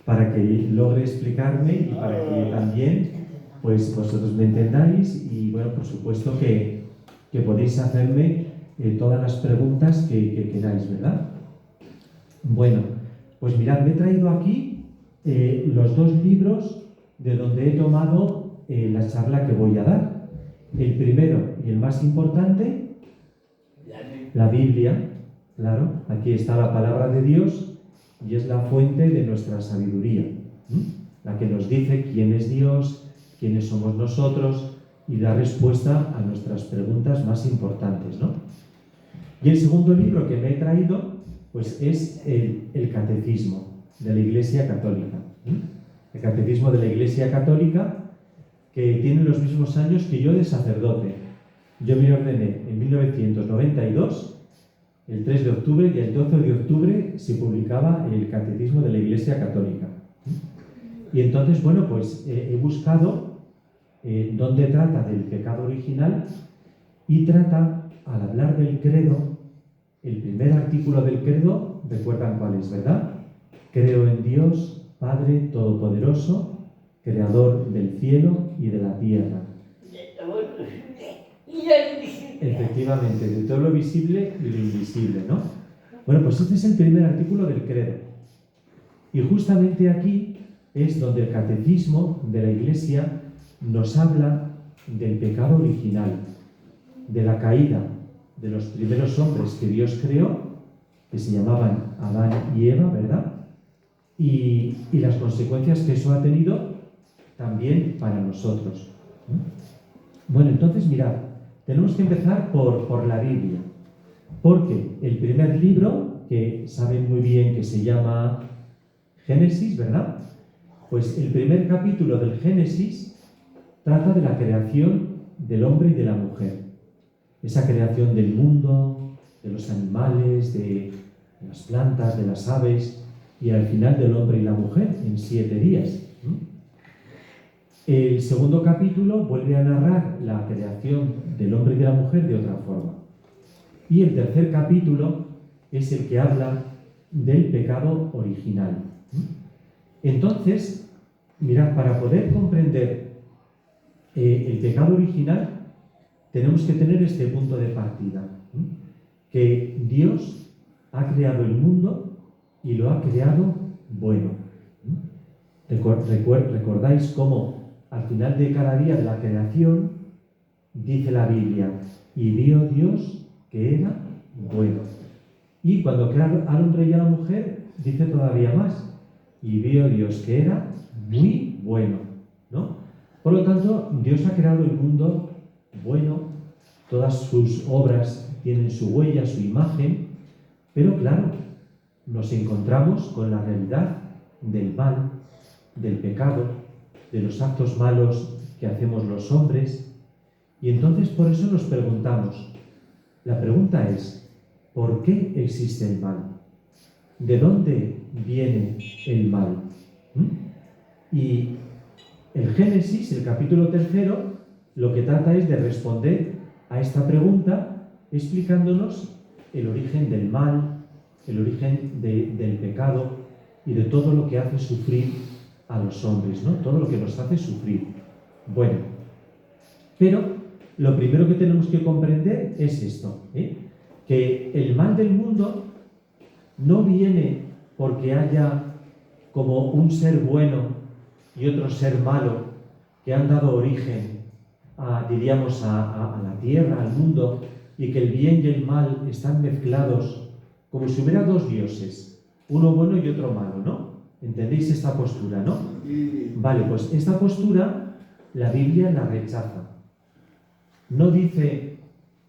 para que logre explicarme y para que también pues vosotros me entendáis y bueno, por supuesto que podéis hacerme todas las preguntas que queráis, ¿verdad? Bueno, pues mirad, me he traído aquí los dos libros de donde he tomado la charla que voy a dar. El primero y el más importante, la Biblia, claro, aquí está la palabra de Dios y es la fuente de nuestra sabiduría, la que nos dice quién es Dios, quiénes somos nosotros y da respuesta a nuestras preguntas más importantes, ¿no? Y el segundo libro que me he traído, pues es el Catecismo de la Iglesia Católica. El Catecismo de la Iglesia Católica, que tiene los mismos años que yo de sacerdote. Yo me ordené en 1992, el 3 de octubre, y el 12 de octubre se publicaba el Catecismo de la Iglesia Católica. Y entonces, bueno, pues he buscado dónde trata del pecado original y trata, al hablar del credo, el primer artículo del credo, recuerdan cuál es, ¿verdad? Creo en Dios, Padre Todopoderoso, Creador del cielo y de la tierra. Efectivamente, de todo lo visible y lo invisible, ¿no? Bueno, pues este es el primer artículo del credo. Y justamente aquí es donde el Catecismo de la Iglesia nos habla del pecado original, de la caída de los primeros hombres que Dios creó, que se llamaban Adán y Eva, ¿verdad? Y las consecuencias que eso ha tenido también para nosotros. Bueno, entonces mirad, tenemos que empezar por la Biblia, porque el primer libro, que saben muy bien que se llama Génesis, ¿verdad? Pues el primer capítulo del Génesis trata de la creación del hombre y de la mujer. Esa creación del mundo, de los animales, de las plantas, de las aves, y al final del hombre y la mujer en 7 días. El segundo capítulo vuelve a narrar la creación del hombre y de la mujer de otra forma. Y el tercer capítulo es el que habla del pecado original. Entonces, mirad, para poder comprender el pecado original, tenemos que tener este punto de partida, que Dios ha creado el mundo y lo ha creado bueno. ¿Recordáis cómo al final de cada día de la creación dice la Biblia, y vio Dios que era bueno? Y cuando crea al hombre y a la mujer, dice todavía más, y vio Dios que era muy bueno, ¿no? Por lo tanto, Dios ha creado el mundo bueno, todas sus obras tienen su huella, su imagen, pero claro, nos encontramos con la realidad del mal, del pecado, de los actos malos que hacemos los hombres, y entonces por eso nos preguntamos, la pregunta es, ¿por qué existe el mal? ¿De dónde viene el mal? Y el Génesis, el capítulo 3, lo que trata es de responder a esta pregunta explicándonos el origen del mal, el origen del pecado y de todo lo que hace sufrir a los hombres, ¿no? Todo lo que nos hace sufrir. Bueno, pero lo primero que tenemos que comprender es esto, que el mal del mundo no viene porque haya como un ser bueno y otro ser malo que han dado origen diríamos, a la tierra, al mundo, y que el bien y el mal están mezclados como si hubiera dos dioses, uno bueno y otro malo, ¿no? ¿Entendéis esta postura, no? Vale, pues esta postura la Biblia la rechaza. No dice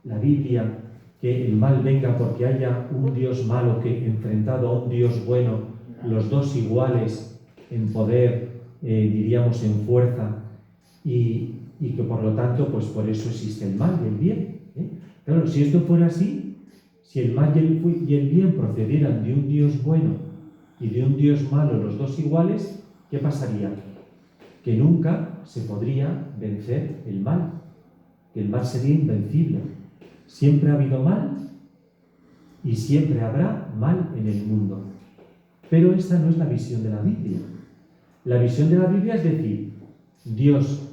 la Biblia que el mal venga porque haya un Dios malo que enfrentado a un Dios bueno, los dos iguales en poder, diríamos en fuerza, y que por lo tanto, pues por eso existe el mal y el bien. Claro, si esto fuera así, si el mal y el bien procedieran de un Dios bueno y de un Dios malo, los dos iguales, ¿qué pasaría? Que nunca se podría vencer el mal, que el mal sería invencible. Siempre ha habido mal y siempre habrá mal en el mundo. Pero esta no es la visión de la Biblia. La visión de la Biblia es decir,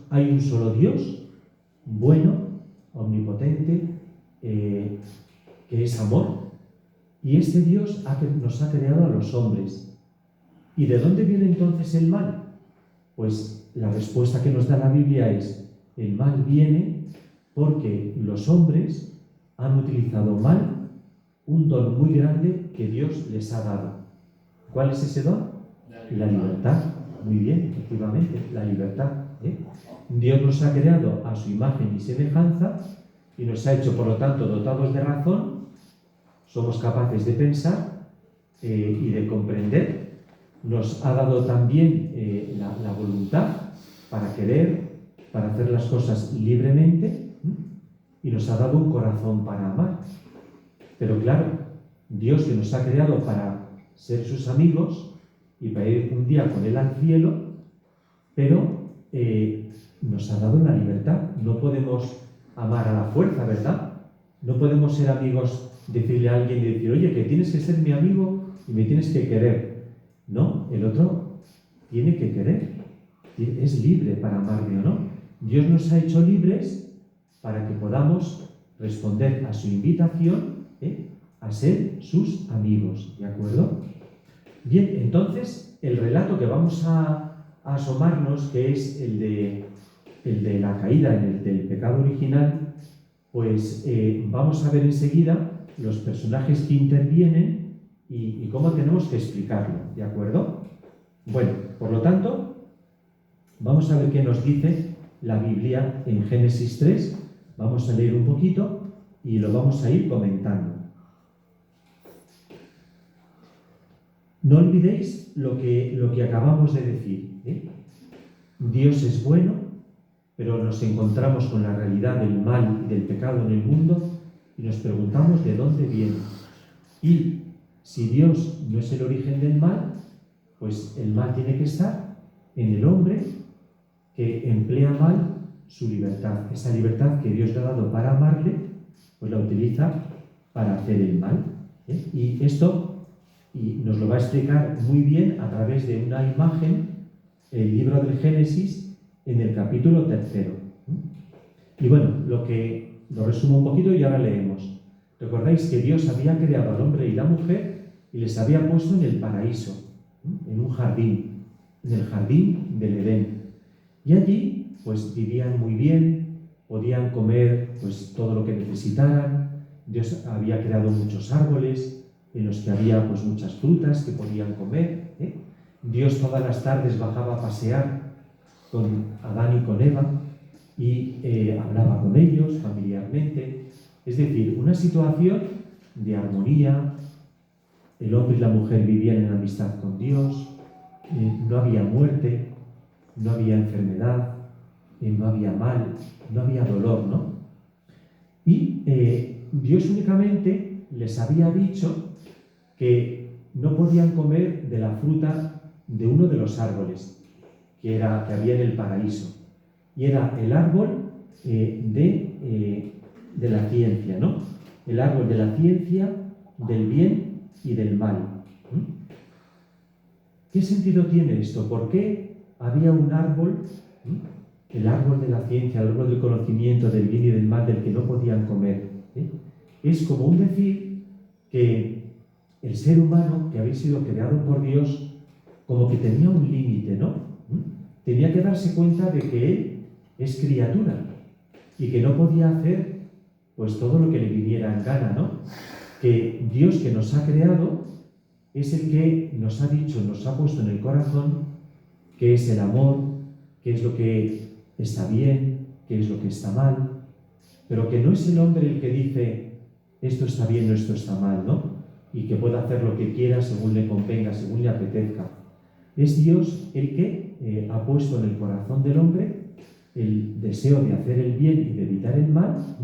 hay un solo Dios, bueno, omnipotente, que es amor, y este Dios nos ha creado a los hombres. ¿Y de dónde viene entonces el mal? Pues la respuesta que nos da la Biblia es: el mal viene porque los hombres han utilizado mal un don muy grande que Dios les ha dado. ¿Cuál es ese don? La libertad. Muy bien, efectivamente, la libertad. Dios nos ha creado a su imagen y semejanza y nos ha hecho, por lo tanto, dotados de razón. Somos capaces de pensar y de comprender. Nos ha dado también la voluntad para querer, para hacer las cosas libremente, y nos ha dado un corazón para amar. Pero claro, Dios, que nos ha creado para ser sus amigos y para ir un día con Él al cielo, pero nos ha dado la libertad. No podemos amar a la fuerza, ¿verdad? No podemos ser amigos, decirle a alguien y decir: oye, que tienes que ser mi amigo y me tienes que querer. No, el otro tiene que querer. Es libre para amarme o no. Dios nos ha hecho libres para que podamos responder a su invitación a ser sus amigos. ¿De acuerdo? Bien, entonces el relato que vamos a asomarnos, que es el de la caída, del pecado original, pues vamos a ver enseguida los personajes que intervienen y cómo tenemos que explicarlo, ¿de acuerdo? Bueno, por lo tanto, vamos a ver qué nos dice la Biblia en Génesis 3. Vamos a leer un poquito y lo vamos a ir comentando. No olvidéis lo que acabamos de decir. Dios es bueno, pero nos encontramos con la realidad del mal y del pecado en el mundo y nos preguntamos de dónde viene. Y si Dios no es el origen del mal, pues el mal tiene que estar en el hombre que emplea mal su libertad. Esa libertad que Dios le ha dado para amarle, pues la utiliza para hacer el mal. Y esto nos lo va a explicar muy bien a través de una imagen, el libro del Génesis, en el capítulo 3. Y bueno, lo resumo un poquito y ahora leemos. Recordáis que Dios había creado al hombre y la mujer y les había puesto en el paraíso, en un jardín, en el jardín del Edén. Y allí, pues vivían muy bien, podían comer pues todo lo que necesitaran. Dios había creado muchos árboles en los que había pues muchas frutas que podían comer. Dios todas las tardes bajaba a pasear con Adán y con Eva y hablaba con ellos familiarmente. Es decir, una situación de armonía. El hombre y la mujer vivían en amistad con Dios, no había muerte, no había enfermedad, no había mal, no había dolor, ¿no? Y Dios únicamente les había dicho que no podían comer de la fruta de uno de los árboles que había en el paraíso. Y era el árbol de la ciencia, ¿no? El árbol de la ciencia, del bien y del mal. ¿Qué sentido tiene esto? ¿Por qué había un árbol, el árbol de la ciencia, el árbol del conocimiento del bien y del mal, del que no podían comer? Es como un decir que el ser humano, que había sido creado por Dios, como que tenía un límite, ¿no? Tenía que darse cuenta de que él es criatura y que no podía hacer pues todo lo que le viniera en gana, ¿no? Que Dios, que nos ha creado, es el que nos ha dicho, nos ha puesto en el corazón qué es el amor, qué es lo que está bien, qué es lo que está mal, pero que no es el hombre el que dice esto está bien o esto está mal, ¿no? Y que pueda hacer lo que quiera según le convenga, según le apetezca. Es Dios el que ha puesto en el corazón del hombre el deseo de hacer el bien y de evitar el mal,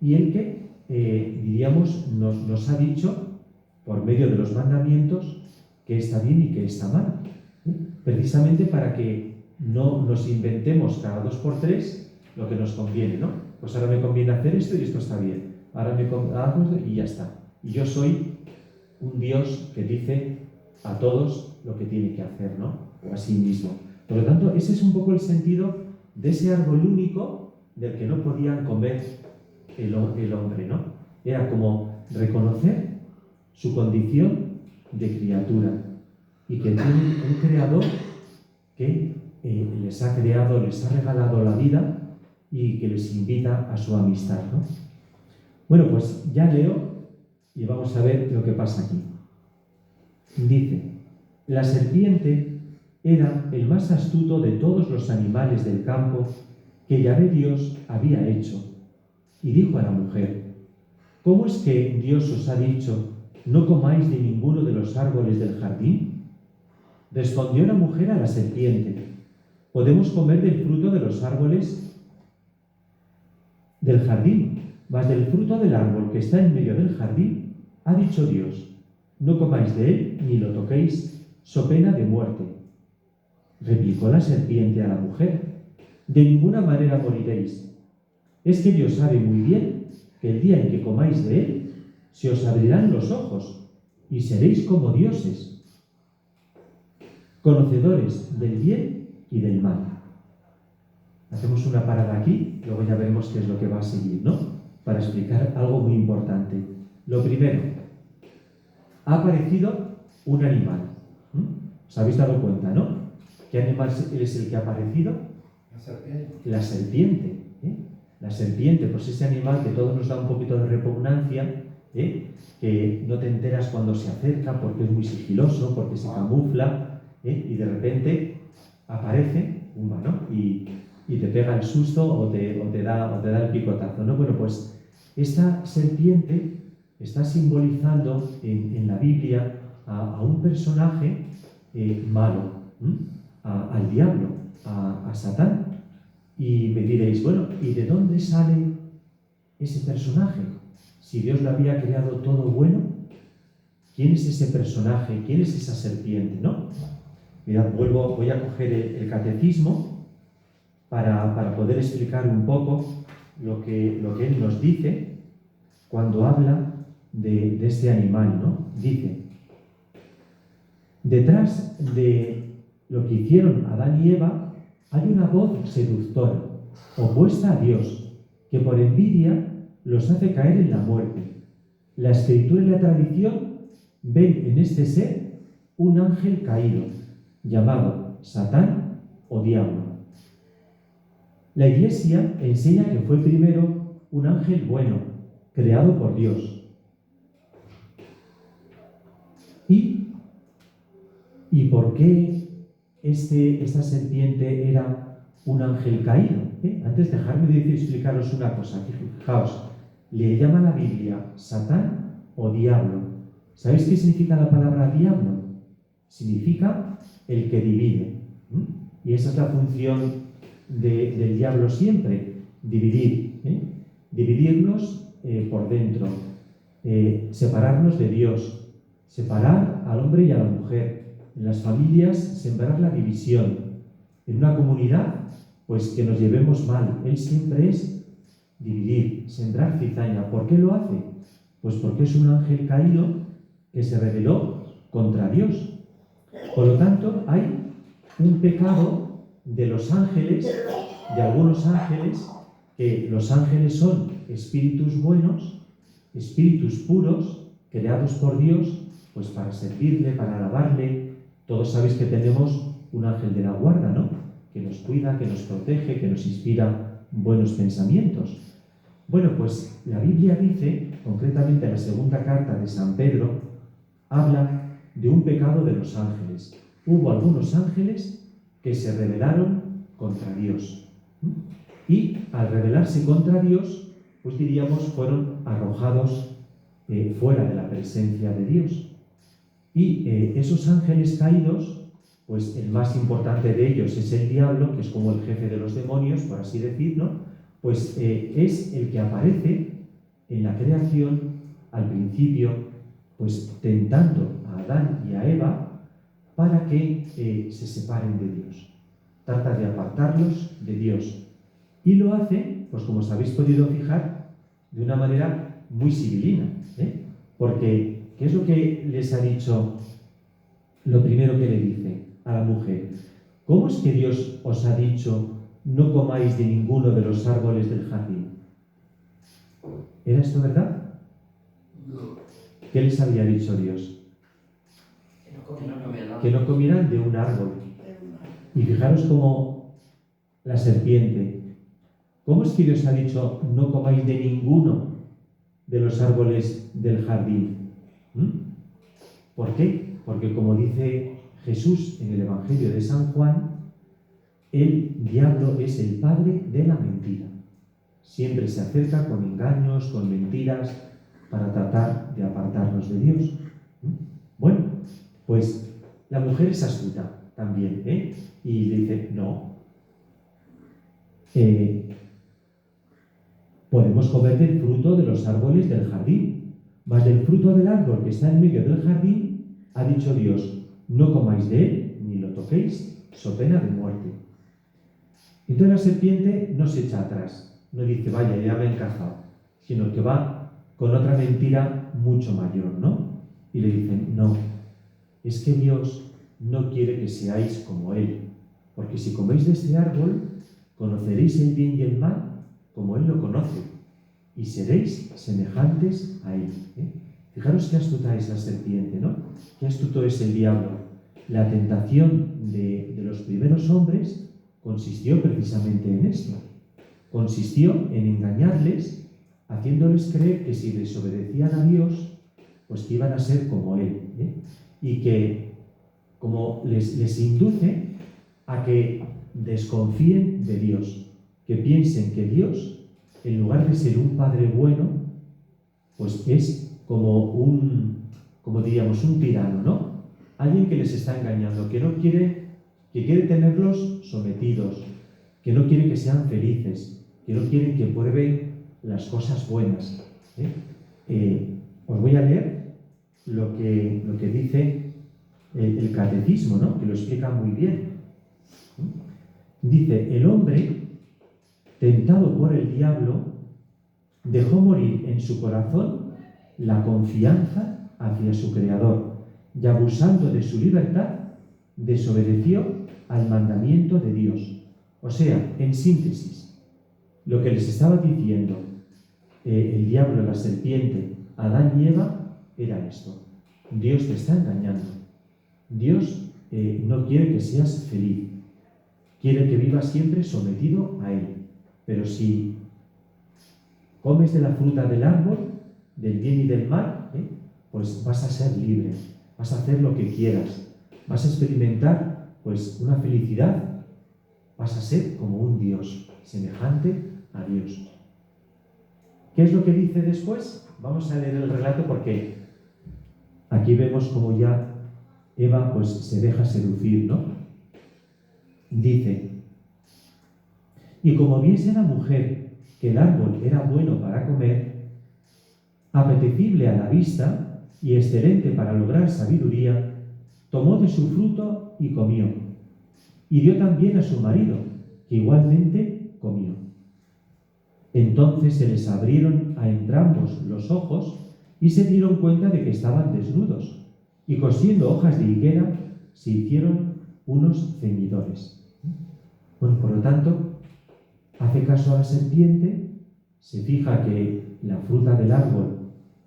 y el que, diríamos, nos ha dicho, por medio de los mandamientos, que está bien y que está mal. Precisamente para que no nos inventemos cada 2 por 3 lo que nos conviene, ¿no? Pues ahora me conviene hacer esto y esto está bien. Ahora hago esto y ya está. Y yo soy un Dios que dice a todos lo que tiene que hacer, ¿no? o a sí mismo. Por lo tanto, ese es un poco el sentido de ese árbol único del que no podían comer el hombre, ¿no? Era como reconocer su condición de criatura y que tienen un creador que les ha creado, les ha regalado la vida y que les invita a su amistad, ¿no? Bueno, pues ya leo y vamos a ver lo que pasa aquí. Dice: la serpiente era el más astuto de todos los animales del campo que Yahvé Dios había hecho. Y dijo a la mujer: ¿cómo es que Dios os ha dicho, no comáis de ninguno de los árboles del jardín? Respondió la mujer a la serpiente: podemos comer del fruto de los árboles del jardín, mas del fruto del árbol que está en medio del jardín, ha dicho Dios, no comáis de él ni lo toquéis, so pena de muerte. Replicó la serpiente a la mujer: de ninguna manera moriréis. Es que Dios sabe muy bien que el día en que comáis de él, se os abrirán los ojos y seréis como dioses, conocedores del bien y del mal. Hacemos una parada aquí, luego ya veremos qué es lo que va a seguir, ¿no? Para explicar algo muy importante. Lo primero, ha aparecido un animal. ¿Os habéis dado cuenta, no? ¿Qué animal es el que ha aparecido? La serpiente. La serpiente. La serpiente, pues ese animal que todo nos da un poquito de repugnancia, que no te enteras cuando se acerca porque es muy sigiloso, porque se camufla, y de repente aparece, ¿no? Y te pega el susto o te da el picotazo, ¿no? Bueno, pues esta serpiente está simbolizando en la Biblia a un personaje malo, al diablo, a Satán. Y me diréis, bueno, ¿y de dónde sale ese personaje? Si Dios lo había creado todo bueno, ¿quién es ese personaje? ¿Quién es esa serpiente? ¿No? Mirad, voy a coger el catecismo para poder explicar un poco lo que él nos dice cuando habla de este animal, ¿no? Dice: detrás de lo que hicieron Adán y Eva hay una voz seductora, opuesta a Dios, que por envidia los hace caer en la muerte. La Escritura y la tradición ven en este ser un ángel caído, llamado Satán o Diablo. La Iglesia enseña que fue primero un ángel bueno, creado por Dios. ¿Y por qué esta serpiente era un ángel caído? Antes, dejadme explicaros una cosa. Fijaos, le llama la Biblia Satán o Diablo. ¿Sabéis qué significa la palabra diablo? Significa el que divide. Y esa es la función del diablo siempre, dividir. Dividirnos por dentro, separarnos de Dios, separar al hombre y a la mujer. En las familias, sembrar la división. En una comunidad, pues que nos llevemos mal. Él siempre es dividir, sembrar cizaña. ¿Por qué lo hace? Pues porque es un ángel caído que se rebeló contra Dios. Por lo tanto, hay un pecado de los ángeles, de algunos ángeles, que los ángeles son espíritus buenos, espíritus puros, creados por Dios, pues para servirle, para alabarle. Todos sabéis que tenemos un ángel de la guarda, ¿no? Que nos cuida, que nos protege, que nos inspira buenos pensamientos. Bueno, pues la Biblia dice, concretamente en la segunda carta de San Pedro, habla de un pecado de los ángeles. Hubo algunos ángeles que se rebelaron contra Dios. Y al rebelarse contra Dios, pues diríamos, fueron arrojados fuera de la presencia de Dios. Y esos ángeles caídos, pues el más importante de ellos es el diablo, que es como el jefe de los demonios, por así decirlo, pues es el que aparece en la creación al principio, pues tentando a Adán y a Eva para que se separen de Dios. Trata de apartarlos de Dios. Y lo hace, pues como os habéis podido fijar, de una manera muy sibilina, porque ¿qué es lo que les ha dicho? Lo primero que le dice: a la mujer: ¿cómo es que Dios os ha dicho no comáis de ninguno de los árboles del jardín? ¿Era esto verdad? ¿Qué les había dicho Dios? Que no comieran de un árbol. Y fijaros cómo la serpiente, ¿cómo es que Dios ha dicho no comáis de ninguno de los árboles del jardín? ¿Por qué? Porque como dice Jesús en el Evangelio de San Juan, el diablo es el padre de la mentira. Siempre se acerca con engaños, con mentiras, para tratar de apartarnos de Dios. Bueno, pues la mujer es astuta también, y le dice: no, podemos comer del fruto de los árboles del jardín, mas del fruto del árbol que está en medio del jardín, ha dicho Dios: no comáis de él, ni lo toquéis, so pena de muerte. Entonces la serpiente no se echa atrás, no dice: vaya, ya me he encajado, sino que va con otra mentira mucho mayor, ¿no? Y le dicen: no, es que Dios no quiere que seáis como Él, porque si coméis de este árbol, conoceréis el bien y el mal como Él lo conoce, y seréis semejantes a Él. Fijaros qué astuta es la serpiente, ¿no? Qué astuto es el diablo. La tentación de los primeros hombres consistió precisamente en esto. Consistió en engañarles, haciéndoles creer que si desobedecían a Dios, pues que iban a ser como Él. Y que como les induce a que desconfíen de Dios, que piensen que Dios, en lugar de ser un Padre bueno, pues es como diríamos, un tirano, ¿no? Alguien que les está engañando, que quiere tenerlos sometidos, que no quiere que sean felices, que no quieren que prueben las cosas buenas. Os voy a leer lo que dice el catecismo, ¿no? Que lo explica muy bien. Dice: el hombre, tentado por el diablo, dejó morir en su corazón la confianza hacia su Creador y, abusando de su libertad, desobedeció al mandamiento de Dios. O sea, en síntesis, lo que les estaba diciendo el diablo, la serpiente, Adán y Eva, era esto: Dios te está engañando. Dios no quiere que seas feliz, quiere que vivas siempre sometido a Él. Pero si comes de la fruta del árbol, del bien y del mal, pues vas a ser libre, vas a hacer lo que quieras, vas a experimentar pues una felicidad, vas a ser como un Dios, semejante a Dios. ¿Qué es lo que dice después? Vamos a leer el relato porque aquí vemos como ya Eva pues se deja seducir, ¿no? Dice: y como viese la mujer que el árbol era bueno para comer, apetecible a la vista y excelente para lograr sabiduría, tomó de su fruto y comió, y dio también a su marido, que igualmente comió. Entonces se les abrieron a entrambos los ojos y se dieron cuenta de que estaban desnudos, y cosiendo hojas de higuera se hicieron unos ceñidores. Bueno, por lo tanto, hace caso a la serpiente, se fija que la fruta del árbol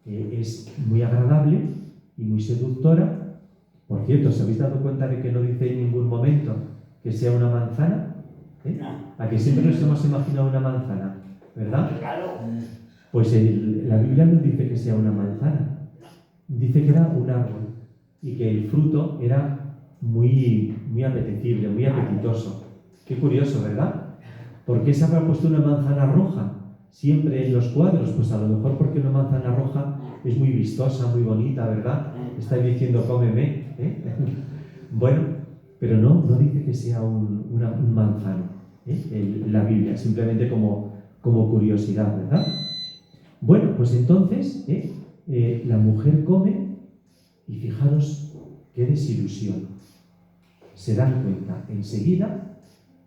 es muy agradable y muy seductora. Por cierto, ¿os habéis dado cuenta de que no dice en ningún momento que sea una manzana? ¿A que siempre nos hemos imaginado una manzana? ¿Verdad? Claro. Pues la Biblia no dice que sea una manzana, dice que era un árbol y que el fruto era muy, muy apetecible, muy apetitoso. Qué curioso, ¿verdad? ¿Por qué se habrá puesto una manzana roja siempre en los cuadros? Pues a lo mejor porque una manzana roja es muy vistosa, muy bonita, ¿verdad? Estáis diciendo cómeme, Bueno, pero no dice que sea un manzano, la Biblia, simplemente como curiosidad, ¿verdad? Bueno, pues entonces la mujer come y fijaros qué desilusión. Se dan cuenta enseguida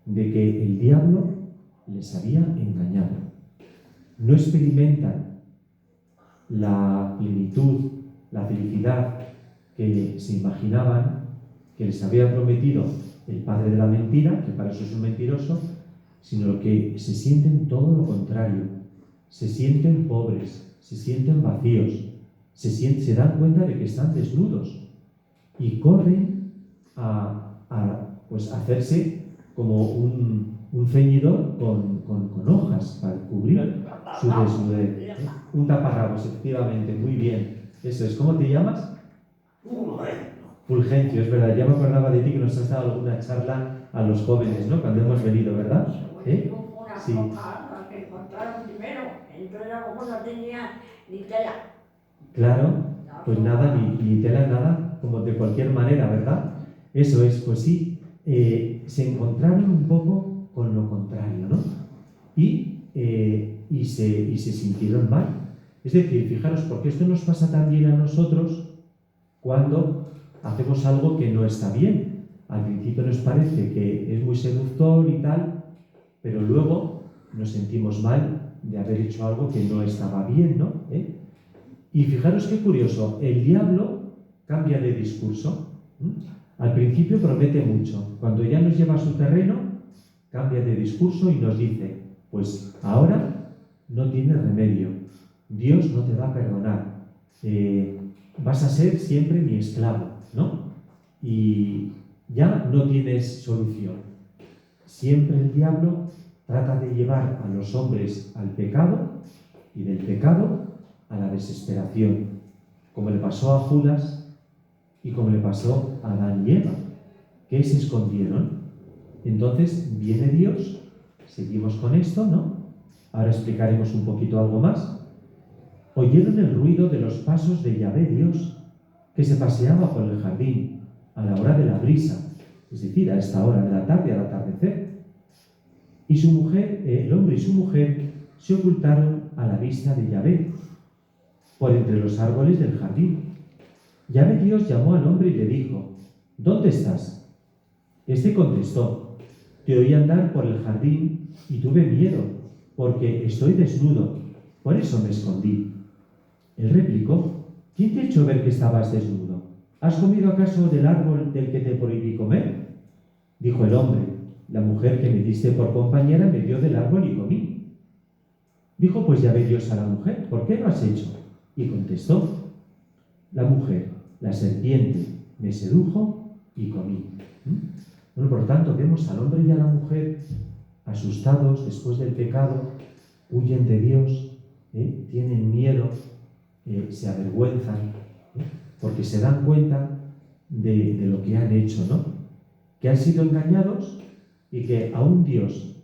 de que el diablo les había engañado. No experimentan la plenitud, la felicidad que se imaginaban, que les había prometido el padre de la mentira, que para eso es un mentiroso, sino que se sienten todo lo contrario. Se sienten pobres, se sienten vacíos, se dan cuenta de que están desnudos y corren pues hacerse como un ceñidor con hojas para cubrir su desnudez. Un taparrabos, efectivamente, muy bien. Eso es. ¿Cómo te llamas? Fulgencio, es verdad. Ya me acordaba de ti que nos has dado alguna charla a los jóvenes, ¿no? Cuando hemos venido, ¿verdad? Sí. Que encontraron primero, entonces a lo mejor no tenía ni tela. Claro, pues nada, ni tela, nada, como de cualquier manera, ¿verdad? Eso es, pues sí, se encontraron un poco con lo contrario, ¿no? Y se sintieron mal. Es decir, fijaros, porque esto nos pasa también a nosotros cuando hacemos algo que no está bien. Al principio nos parece que es muy seductor y tal, pero luego nos sentimos mal de haber hecho algo que no estaba bien, ¿no? Y fijaros qué curioso, el diablo cambia de discurso. Al principio promete mucho, cuando ya nos lleva a su terreno, cambia de discurso y nos dice, pues ahora no tienes remedio, Dios no te va a perdonar, vas a ser siempre mi esclavo, ¿no? Y ya no tienes solución. Siempre el diablo trata de llevar a los hombres al pecado y del pecado a la desesperación, como le pasó a Judas y como le pasó a Adán y Eva, que se escondieron. Entonces viene Dios, seguimos con esto, ¿no? Ahora explicaremos un poquito algo más. Oyeron el ruido de los pasos de Yahvé Dios, que se paseaba por el jardín a la hora de la brisa, es decir, a esta hora de la tarde, al atardecer. Y su mujer, el hombre y su mujer, se ocultaron a la vista de Yahvé, por entre los árboles del jardín. Yahvé Dios llamó al hombre y le dijo, ¿dónde estás? Este contestó, te oí andar por el jardín y tuve miedo, porque estoy desnudo, por eso me escondí. Él replicó, ¿quién te ha hecho ver que estabas desnudo? ¿Has comido acaso del árbol del que te prohibí comer? Dijo el hombre, la mujer que me diste por compañera me dio del árbol y comí. Dijo pues Yahvé Dios a la mujer, ¿por qué lo has hecho? Y contestó, la mujer, la serpiente, me sedujo y comí. Bueno, por tanto, vemos al hombre y a la mujer asustados después del pecado, huyen de Dios, tienen miedo, se avergüenzan, porque se dan cuenta de lo que han hecho, ¿no? Que han sido engañados y que a un Dios,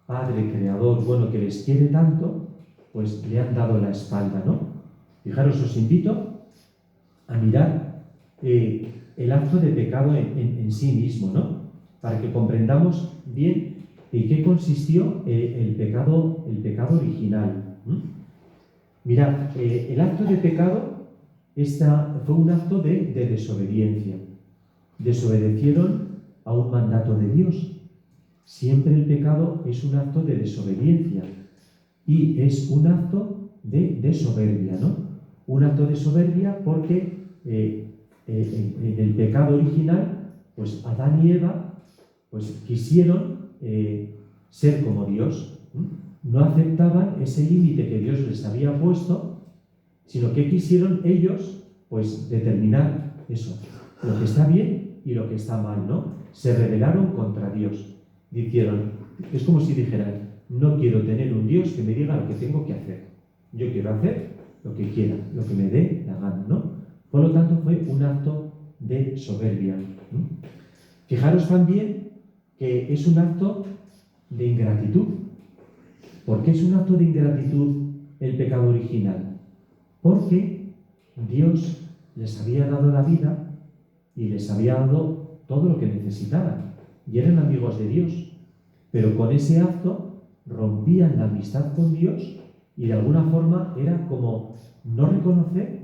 Padre, Creador, bueno, que les quiere tanto, pues le han dado la espalda, ¿no? Fijaros, os invito a mirar el acto de pecado en sí mismo, ¿no? Para que comprendamos bien en qué consistió el pecado original. Mirad, el acto de pecado fue un acto de desobediencia. Desobedecieron a un mandato de Dios. Siempre el pecado es un acto de desobediencia y es un acto de soberbia, ¿no? Un acto de soberbia porque en el pecado original, pues Adán y Eva pues quisieron ser como Dios. No aceptaban ese límite que Dios les había puesto, sino que quisieron ellos pues determinar eso, lo que está bien y lo que está mal, ¿no? Se rebelaron contra Dios. Dijeron, es como si dijeran, no quiero tener un Dios que me diga lo que tengo que hacer. Yo quiero hacer lo que quiera, lo que me dé la gana, ¿no? Por lo tanto, fue un acto de soberbia. Fijaros también que es un acto de ingratitud. ¿Por qué es un acto de ingratitud el pecado original? Porque Dios les había dado la vida y les había dado todo lo que necesitaban. Y eran amigos de Dios. Pero con ese acto rompían la amistad con Dios y de alguna forma era como no reconocer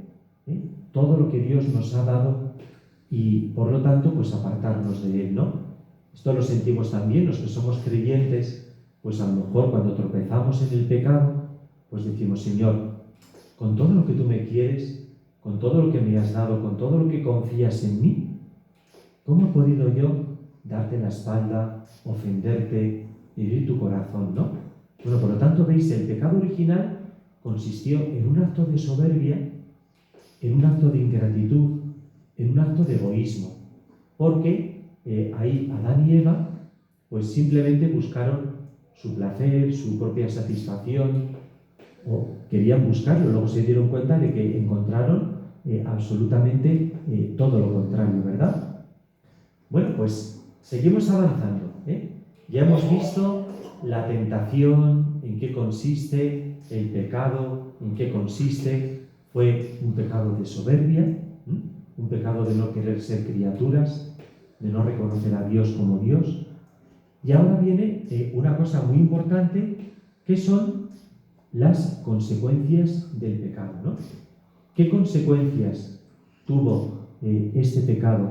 todo lo que Dios nos ha dado y por lo tanto pues apartarnos de Él, ¿no? Esto lo sentimos también los que somos creyentes, pues a lo mejor cuando tropezamos en el pecado, pues decimos, Señor, con todo lo que tú me quieres, con todo lo que me has dado, con todo lo que confías en mí, ¿cómo he podido yo darte la espalda, ofenderte, herir tu corazón, ¿no? Bueno, por lo tanto, veis, el pecado original consistió en un acto de soberbia, en un acto de ingratitud, en un acto de egoísmo, porque ahí Adán y Eva pues simplemente buscaron su placer, su propia satisfacción, o querían buscarlo, luego se dieron cuenta de que encontraron absolutamente todo lo contrario, ¿verdad? Bueno, pues seguimos avanzando, ¿eh? Ya hemos visto la tentación, en qué consiste, el pecado, en qué consiste. Fue un pecado de soberbia, un pecado de no querer ser criaturas, de no reconocer a Dios como Dios. Y ahora viene una cosa muy importante, que son las consecuencias del pecado, ¿no? ¿Qué consecuencias tuvo este pecado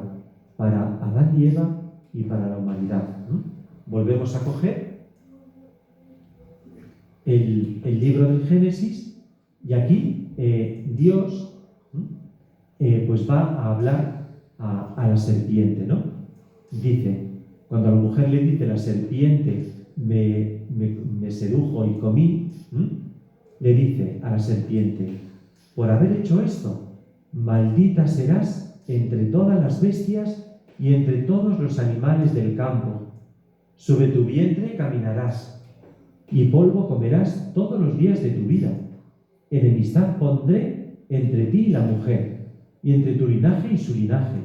para Adán y Eva y para la humanidad, ¿no? Volvemos a coger el libro del Génesis y aquí Dios pues va a hablar a la serpiente, ¿no? Dice, cuando a la mujer le dice la serpiente me sedujo y comí, le dice a la serpiente, por haber hecho esto, maldita serás entre todas las bestias y entre todos los animales del campo. Sobre tu vientre caminarás, y polvo comerás todos los días de tu vida. Enemistad pondré entre ti y la mujer, y entre tu linaje y su linaje.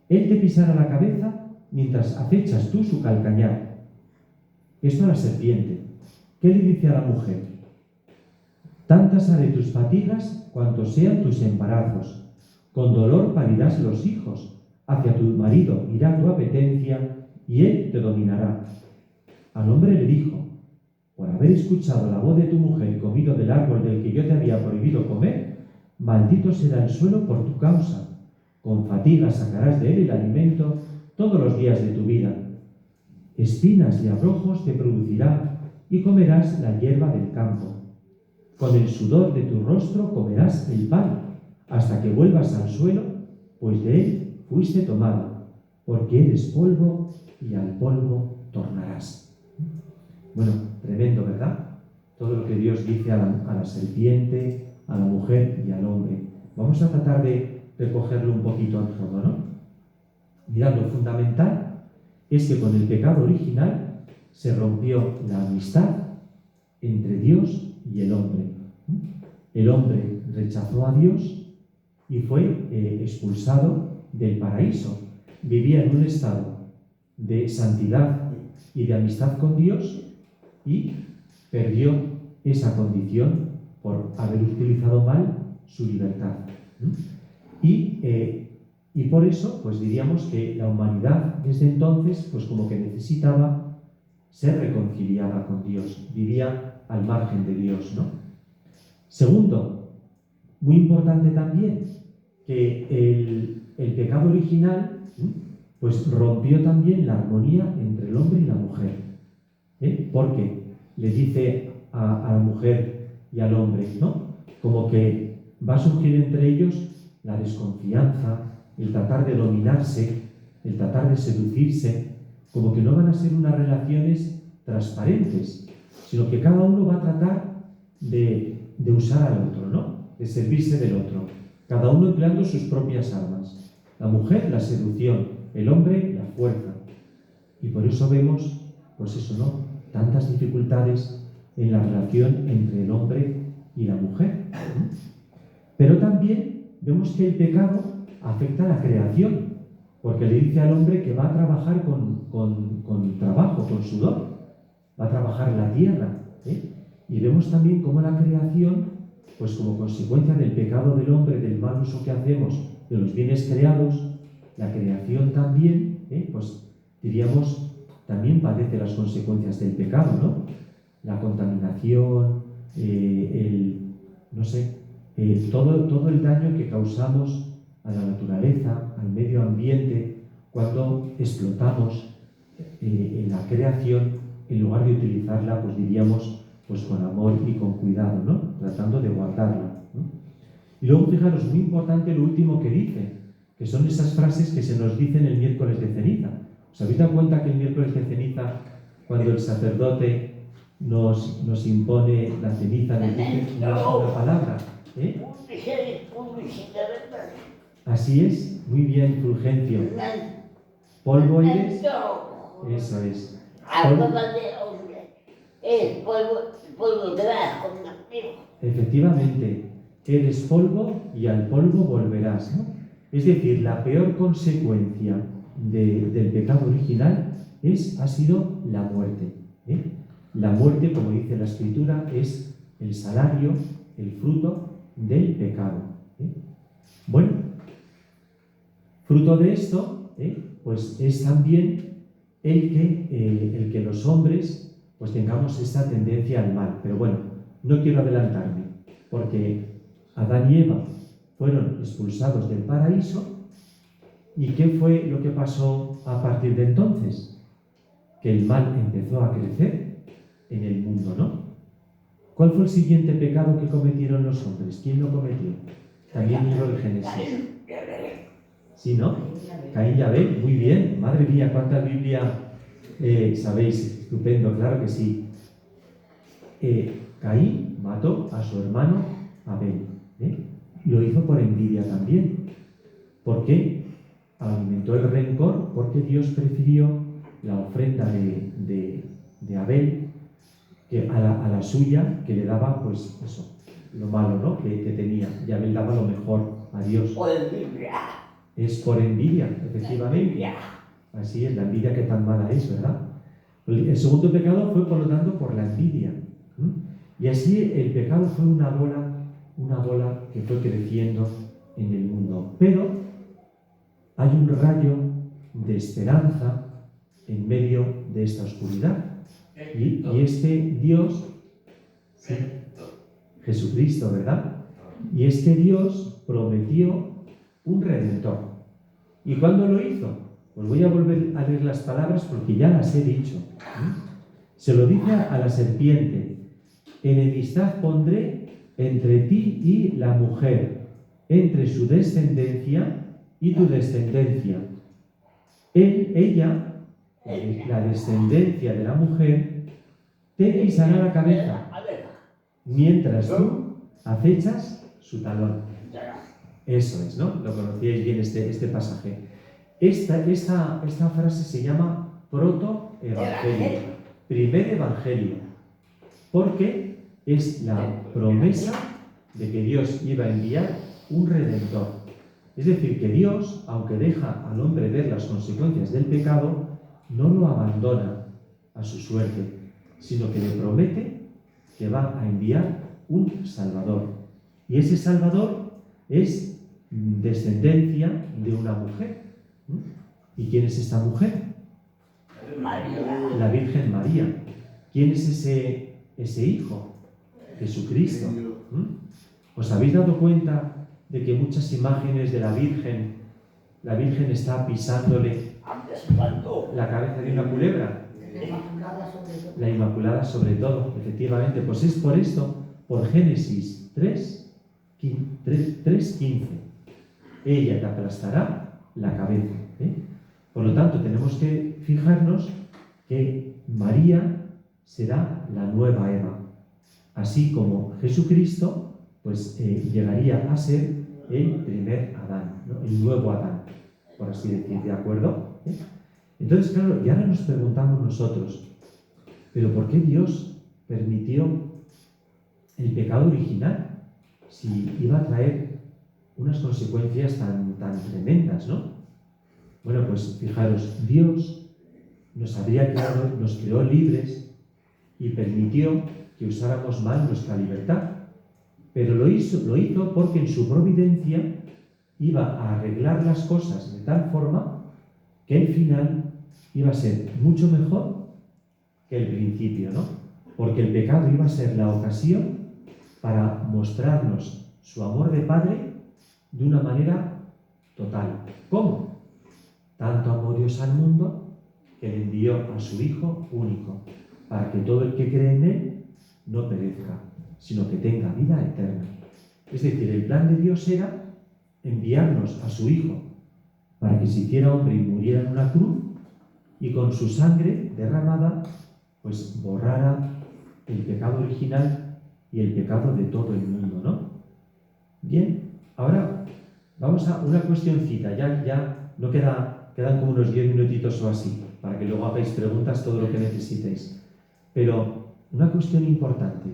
Él te pisará la cabeza mientras acechas tú su calcañar. Esto a la serpiente. ¿Qué le dice a la mujer? Tantas haré tus fatigas cuantos sean tus embarazos. Con dolor parirás los hijos. Hacia tu marido irá tu apetencia y él te dominará. Al hombre le dijo, por haber escuchado la voz de tu mujer y comido del árbol del que yo te había prohibido comer, maldito será el suelo por tu causa. Con fatiga sacarás de él el alimento todos los días de tu vida. Espinas y abrojos te producirá y comerás la hierba del campo. Con el sudor de tu rostro comerás el pan, hasta que vuelvas al suelo, pues de él fuiste tomado, porque eres polvo y al polvo tornarás. Bueno, tremendo, ¿verdad? Todo lo que Dios dice a la serpiente, a la mujer y al hombre. Vamos a tratar de recogerlo un poquito al todo, ¿no? Mirad, lo fundamental es que con el pecado original se rompió la amistad entre Dios y el hombre. El hombre rechazó a Dios y fue expulsado del paraíso. Vivía en un estado de santidad y de amistad con Dios y perdió esa condición por haber utilizado mal su libertad. Y por eso, pues diríamos que la humanidad desde entonces, pues como que necesitaba ser reconciliada con Dios, vivía al margen de Dios, ¿no? Segundo, muy importante también, que el pecado original, pues rompió también la armonía entre el hombre y la mujer, porque le dice a la mujer y al hombre, ¿no? Como que va a surgir entre ellos la desconfianza, el tratar de dominarse, el tratar de seducirse, como que no van a ser unas relaciones transparentes, sino que cada uno va a tratar de usar al otro, ¿no? De servirse del otro, cada uno empleando sus propias armas. La mujer, la seducción, el hombre, la fuerza. Y por eso vemos, pues eso, ¿no? Tantas dificultades en la relación entre el hombre y la mujer. Pero también vemos que el pecado afecta a la creación, porque le dice al hombre que va a trabajar con trabajo, con sudor, va a trabajar la tierra, Y vemos también cómo la creación, pues como consecuencia del pecado del hombre, del mal uso que hacemos de los bienes creados, la creación también, pues diríamos, también padece las consecuencias del pecado, ¿no? La contaminación, todo el daño que causamos a la naturaleza, al medio ambiente, cuando explotamos la creación, en lugar de utilizarla, pues diríamos, pues con amor y con cuidado, ¿no? Tratando de guardarla, ¿no? Y luego, fijaros, muy importante lo último que dice, que son esas frases que se nos dicen el miércoles de ceniza. ¿Os habéis dado cuenta que el miércoles de ceniza, cuando el sacerdote nos impone la ceniza, nos dice una palabra? Así es, muy bien, Fulgencio. Polvo eres. Eso es. Efectivamente, eres polvo y al polvo volverás, ¿no? Es decir, la peor consecuencia del pecado original ha sido la muerte. La muerte, como dice la Escritura, es el salario, el fruto del pecado. Bueno, fruto de esto, pues es también el que los hombres pues tengamos esta tendencia al mal. Pero bueno, no quiero adelantarme, porque Adán y Eva fueron expulsados del paraíso. ¿Y qué fue lo que pasó a partir de entonces? Que el mal empezó a crecer en el mundo, ¿no? ¿Cuál fue el siguiente pecado que cometieron los hombres? ¿Quién lo cometió? También libro del Génesis. ¿Sí, no? Caín y Abel, muy bien. Madre mía, cuánta Biblia sabéis. Estupendo, claro que sí. Caín mató a su hermano Abel. Lo hizo por envidia también. ¿Por qué? Alimentó el rencor porque Dios prefirió la ofrenda de Abel que a la suya, que le daba, pues eso, lo malo, ¿no? que tenía. Y Abel daba lo mejor a Dios. Por envidia. Es por envidia, efectivamente. Así es, la envidia que tan mala es, ¿verdad? El segundo pecado fue, por lo tanto, por la envidia. Y así el pecado fue una bola que fue creciendo en el mundo. Pero hay un rayo de esperanza en medio de esta oscuridad. Y este Dios, sí, Jesucristo, ¿verdad? Y este Dios prometió un redentor. ¿Y cuándo lo hizo? Pues voy a volver a leer las palabras porque ya las he dicho. Se lo dice a la serpiente: enemistad pondré entre ti y la mujer, entre su descendencia y tu descendencia. Ella, la descendencia de la mujer, te pisará la cabeza, mientras tú acechas su talón. Eso es, ¿no? Lo conocíais bien este pasaje. Esta frase se llama proto-evangelio, primer evangelio, porque es la promesa de que Dios iba a enviar un redentor. Es decir, que Dios, aunque deja al hombre ver las consecuencias del pecado, no lo abandona a su suerte, sino que le promete que va a enviar un Salvador. Y ese Salvador es descendencia de una mujer. ¿Y quién es esta mujer? María. La Virgen María. ¿Quién es ese hijo? Jesucristo. ¿Os habéis dado cuenta de que muchas imágenes de la Virgen está pisándole la cabeza de una culebra? La Inmaculada sobre todo, efectivamente. Pues es por esto, por Génesis 3:15. Ella te aplastará la cabeza. Por lo tanto, tenemos que fijarnos que María será la nueva Eva. Así como Jesucristo, pues llegaría a ser el primer Adán, ¿no? El nuevo Adán, por así decir, ¿de acuerdo? Entonces, claro, y ahora nos preguntamos nosotros, ¿pero por qué Dios permitió el pecado original si iba a traer unas consecuencias tan tremendas, ¿no? Bueno, pues fijaros, Dios nos creó libres y permitió que usáramos mal nuestra libertad, pero lo hizo porque en su providencia iba a arreglar las cosas de tal forma que el final iba a ser mucho mejor que el principio, ¿no? Porque el pecado iba a ser la ocasión para mostrarnos su amor de Padre de una manera total. ¿Cómo? Tanto amó Dios al mundo que le envió a su Hijo único, para que todo el que cree en Él no perezca, sino que tenga vida eterna. Es decir, el plan de Dios era enviarnos a su Hijo para que se hiciera hombre y muriera en una cruz, y con su sangre derramada, pues borrara el pecado original y el pecado de todo el mundo, ¿no? Bien, ahora vamos a una cuestioncita, ya no quedan como unos 10 minutitos o así, para que luego hagáis preguntas, todo lo que necesitéis. Pero una cuestión importante,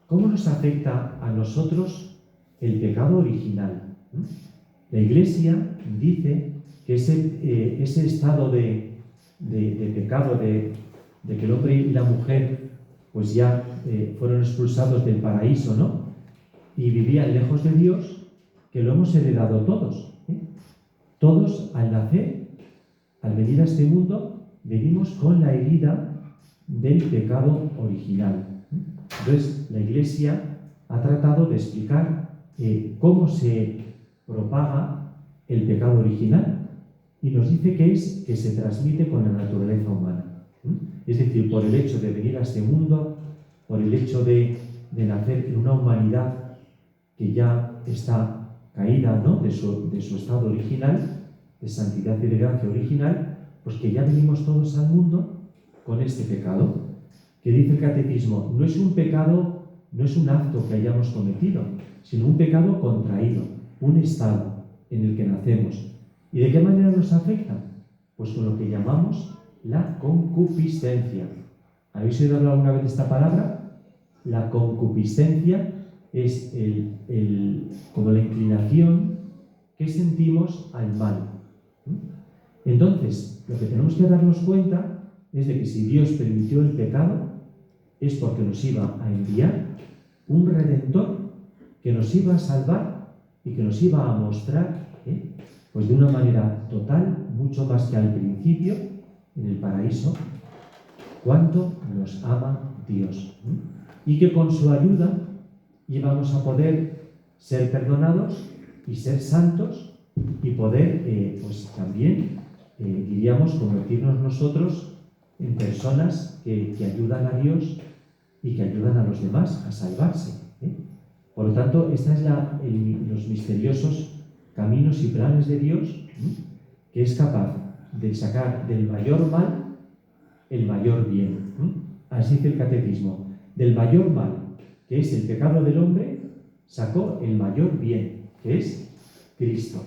¿cómo nos afecta a nosotros el pecado original? La Iglesia dice que ese estado de pecado, de que el hombre y la mujer pues ya fueron expulsados del paraíso, ¿no? Y vivían lejos de Dios, que lo hemos heredado todos. Todos al nacer, al venir a este mundo, venimos con la herida del pecado original. Entonces, la Iglesia ha tratado de explicar cómo se propaga el pecado original y nos dice que se transmite con la naturaleza humana. Es decir, por el hecho de venir a este mundo, por el hecho de nacer en una humanidad que ya está caída, ¿no?, de su estado original, de santidad y de gracia original, pues que ya venimos todos al mundo con este pecado, que dice el Catecismo, no es un pecado, no es un acto que hayamos cometido, sino un pecado contraído, un estado en el que nacemos. ¿Y de qué manera nos afecta? Pues con lo que llamamos la concupiscencia. ¿Habéis oído hablar alguna vez de esta palabra? La concupiscencia es como la inclinación que sentimos al mal. Entonces, lo que tenemos que darnos cuenta es de que si Dios permitió el pecado, es porque nos iba a enviar un Redentor que nos iba a salvar y que nos iba a mostrar, pues de una manera total, mucho más que al principio, en el paraíso, cuánto nos ama Dios. Y que con su ayuda íbamos a poder ser perdonados y ser santos y poder, pues también, diríamos, convertirnos nosotros en personas que ayudan a Dios y que ayudan a los demás a salvarse. Por lo tanto, esta es los misteriosos caminos y planes de Dios, que es capaz de sacar del mayor mal el mayor bien. Así dice el Catecismo, del mayor mal, que es el pecado del hombre, sacó el mayor bien, que es Cristo,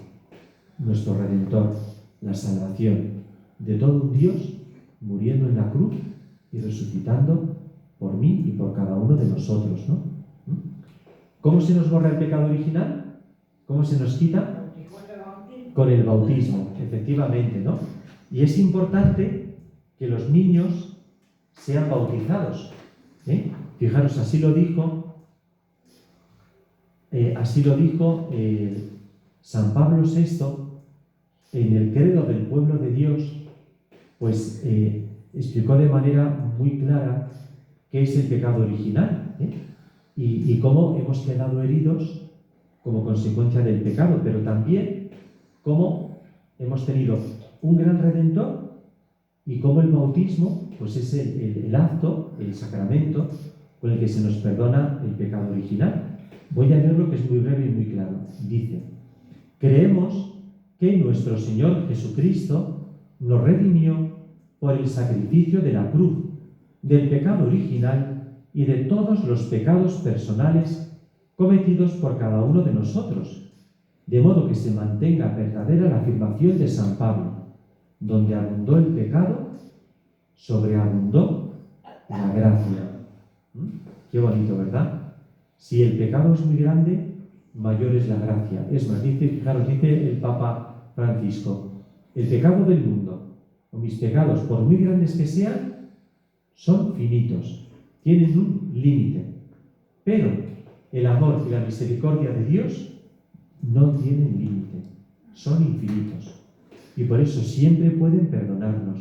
nuestro Redentor, la salvación de todo un Dios, muriendo en la cruz y resucitando por mí y por cada uno de nosotros, ¿no? ¿Cómo se nos borra el pecado original? ¿Cómo se nos quita? Con el bautismo, efectivamente, ¿no? Y es importante que los niños sean bautizados. Fijaros, así lo dijo San Pablo VI en el credo del pueblo de Dios, pues explicó de manera muy clara qué es el pecado original, y cómo hemos quedado heridos como consecuencia del pecado, pero también cómo hemos tenido un gran Redentor y cómo el bautismo pues es el acto, el sacramento con el que se nos perdona el pecado original. Voy a leerlo, que es muy breve y muy claro. Dice: creemos que nuestro Señor Jesucristo nos redimió por el sacrificio de la cruz, del pecado original y de todos los pecados personales cometidos por cada uno de nosotros, de modo que se mantenga verdadera la afirmación de San Pablo: donde abundó el pecado, sobreabundó la gracia. Qué bonito, ¿verdad? Si el pecado es muy grande, mayor es la gracia. Es más, dice el Papa Francisco, el pecado del mundo, o mis pecados, por muy grandes que sean, son finitos, tienen un límite. Pero el amor y la misericordia de Dios no tienen límite, son infinitos. Y por eso siempre pueden perdonarnos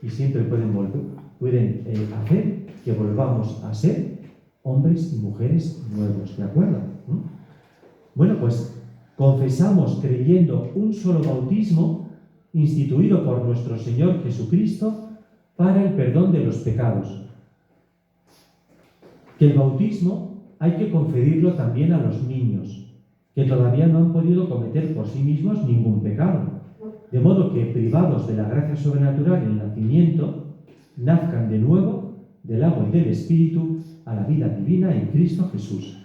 y siempre pueden hacer que volvamos a ser hombres y mujeres nuevos, ¿de acuerdo? Bueno, pues confesamos creyendo un solo bautismo instituido por nuestro Señor Jesucristo para el perdón de los pecados. Que el bautismo hay que conferirlo también a los niños, que todavía no han podido cometer por sí mismos ningún pecado. De modo que, privados de la gracia sobrenatural en el nacimiento, nazcan de nuevo del agua y del Espíritu a la vida divina en Cristo Jesús.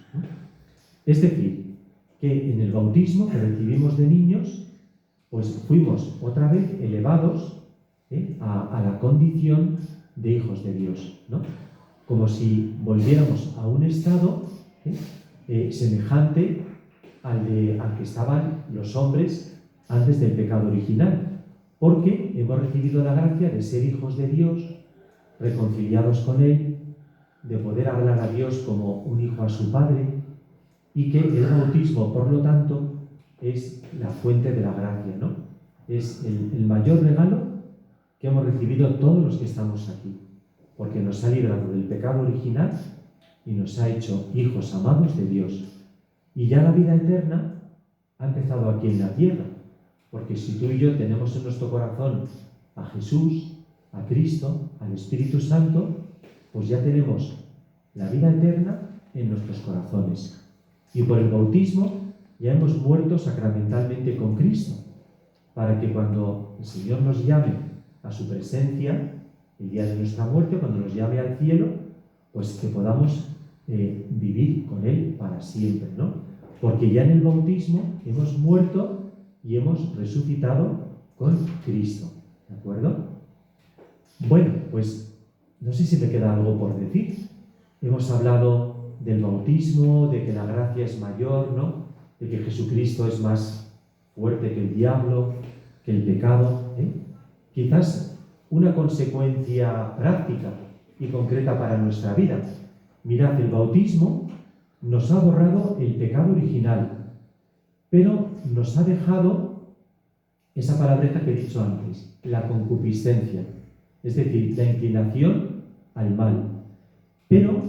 Es decir, que en el bautismo que recibimos de niños, pues fuimos otra vez elevados a la condición de hijos de Dios, ¿no? Como si volviéramos a un estado semejante al que estaban los hombres antes del pecado original, porque hemos recibido la gracia de ser hijos de Dios, reconciliados con Él, de poder hablar a Dios como un hijo a su Padre, y que el bautismo, por lo tanto, es la fuente de la gracia, ¿no? Es el mayor regalo que hemos recibido todos los que estamos aquí, porque nos ha librado del pecado original y nos ha hecho hijos amados de Dios. Y ya la vida eterna ha empezado aquí en la tierra, porque si tú y yo tenemos en nuestro corazón a Jesús, a Cristo, al Espíritu Santo, pues ya tenemos la vida eterna en nuestros corazones. Y por el bautismo ya hemos muerto sacramentalmente con Cristo, para que cuando el Señor nos llame a su presencia, el día de nuestra muerte, cuando nos llame al cielo, pues que podamos vivir con Él para siempre, ¿no? Porque ya en el bautismo hemos muerto y hemos resucitado con Cristo, ¿de acuerdo? Bueno, pues no sé si me queda algo por decir. Hemos hablado del bautismo, de que la gracia es mayor, ¿no? De que Jesucristo es más fuerte que el diablo, que el pecado, Quizás una consecuencia práctica y concreta para nuestra vida. Mirad, el bautismo nos ha borrado el pecado original, pero nos ha dejado esa palabreja que he dicho antes, la concupiscencia, es decir, la inclinación al mal. Pero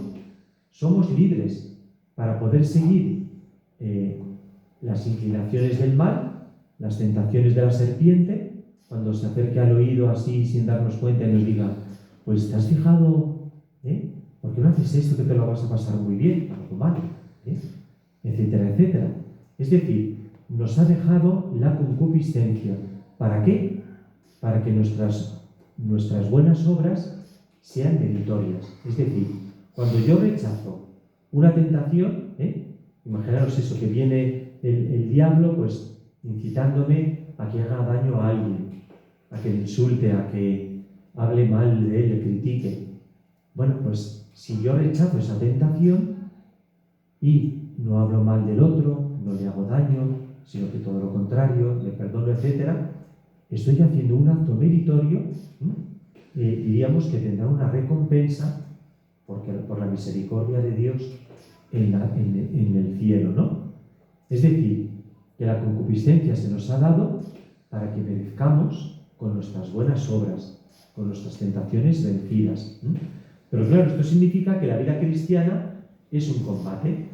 somos libres para poder seguir las inclinaciones del mal, las tentaciones de la serpiente, cuando se acerque al oído así sin darnos cuenta y nos diga, pues ¿te has fijado? ¿Por qué no haces esto que te lo vas a pasar muy bien? Algo malo, etcétera, etcétera. Es decir, nos ha dejado la concupiscencia. ¿Para qué? Para que nuestras buenas obras sean meritorias. Es decir, cuando yo rechazo una tentación, imaginaros eso, que viene el diablo pues incitándome a que haga daño a alguien, a que le insulte, a que hable mal de él, le critique. Bueno, pues si yo rechazo esa tentación y no hablo mal del otro, no le hago daño, sino que todo lo contrario, le perdono, etc., estoy haciendo un acto meritorio, diríamos que tendrá una recompensa por la misericordia de Dios en el cielo, ¿no? Es decir, que la concupiscencia se nos ha dado para que merezcamos con nuestras buenas obras, con nuestras tentaciones vencidas. Pero claro, esto significa que la vida cristiana es un combate.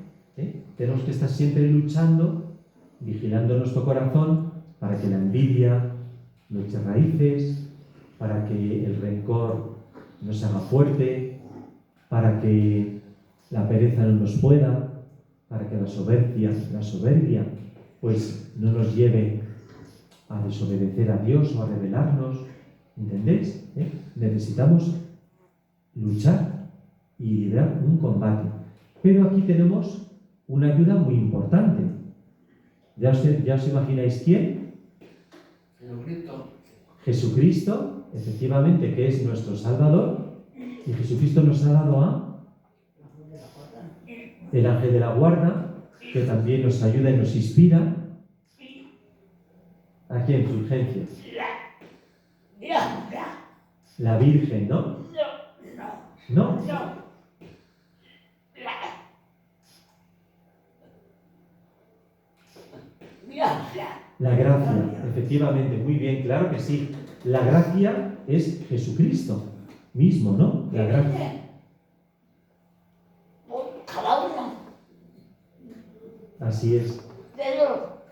Tenemos que estar siempre luchando, vigilando nuestro corazón para que la envidia no eche raíces, para que el rencor no se haga fuerte, para que la pereza no nos pueda, para que la soberbia, pues no nos lleve a desobedecer a Dios o a rebelarnos. ¿Entendéis? Necesitamos luchar y librar un combate. Pero aquí tenemos una ayuda muy importante. ¿Ya os imagináis quién? Jesucristo, efectivamente, que es nuestro Salvador, y Jesucristo nos ha dado el ángel de la guarda, que también nos ayuda y nos inspira. ¿A quién? Fulgencio. La Virgen, ¿no? ¿No? La gracia, efectivamente, muy bien, claro que sí. La gracia es Jesucristo mismo, ¿no? La gracia. Cada uno. Así es. Pero,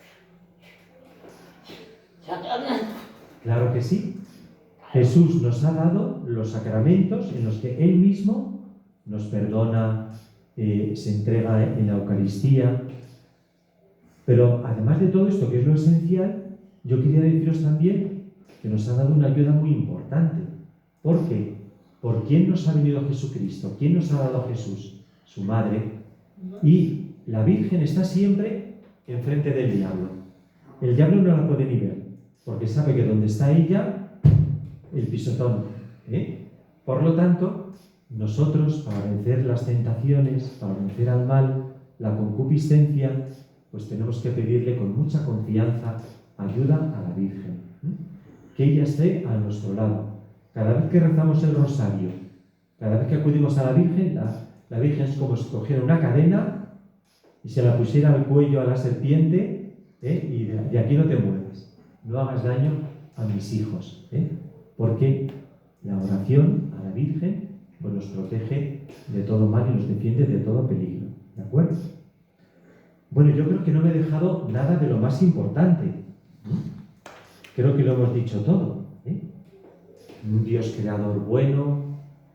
Claro que sí. Jesús nos ha dado los sacramentos en los que Él mismo nos perdona, se entrega en la Eucaristía. Pero además de todo esto, que es lo esencial, yo quería deciros también que nos ha dado una ayuda muy importante. ¿Por qué? ¿Por quién nos ha venido Jesucristo? ¿Quién nos ha dado a Jesús? Su madre. Y la Virgen está siempre enfrente del diablo. El diablo no la puede ni ver, porque sabe que donde está ella, el pisotón. Por lo tanto, nosotros, para vencer las tentaciones, para vencer al mal, la concupiscencia, pues tenemos que pedirle con mucha confianza ayuda a la Virgen. Que ella esté a nuestro lado. Cada vez que rezamos el rosario, cada vez que acudimos a la Virgen, la Virgen es como si cogiera una cadena y se la pusiera al cuello a la serpiente, y de aquí no te mueves, no hagas daño a mis hijos, porque la oración a la Virgen pues nos protege de todo mal y nos defiende de todo peligro, ¿de acuerdo? Bueno, yo creo que no me he dejado nada de lo más importante. Creo que lo hemos dicho todo. Un Dios creador bueno,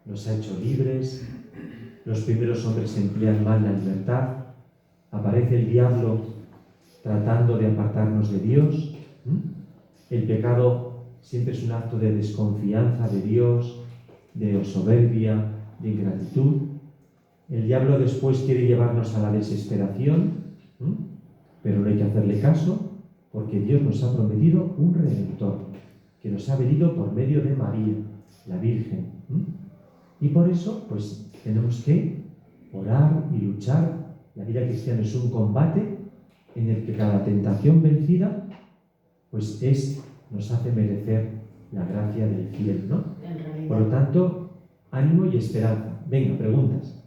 nos ha hecho libres, los primeros hombres emplean mal la libertad, aparece el diablo tratando de apartarnos de Dios. El pecado siempre es un acto de desconfianza de Dios, de soberbia, de ingratitud. El diablo después quiere llevarnos a la desesperación, pero no hay que hacerle caso, porque Dios nos ha prometido un Redentor, que nos ha venido por medio de María, la Virgen. Y por eso, pues, tenemos que orar y luchar. La vida cristiana es un combate en el que cada tentación vencida, pues nos hace merecer la gracia del cielo, ¿no? Por lo tanto, ánimo y esperanza. Venga, preguntas.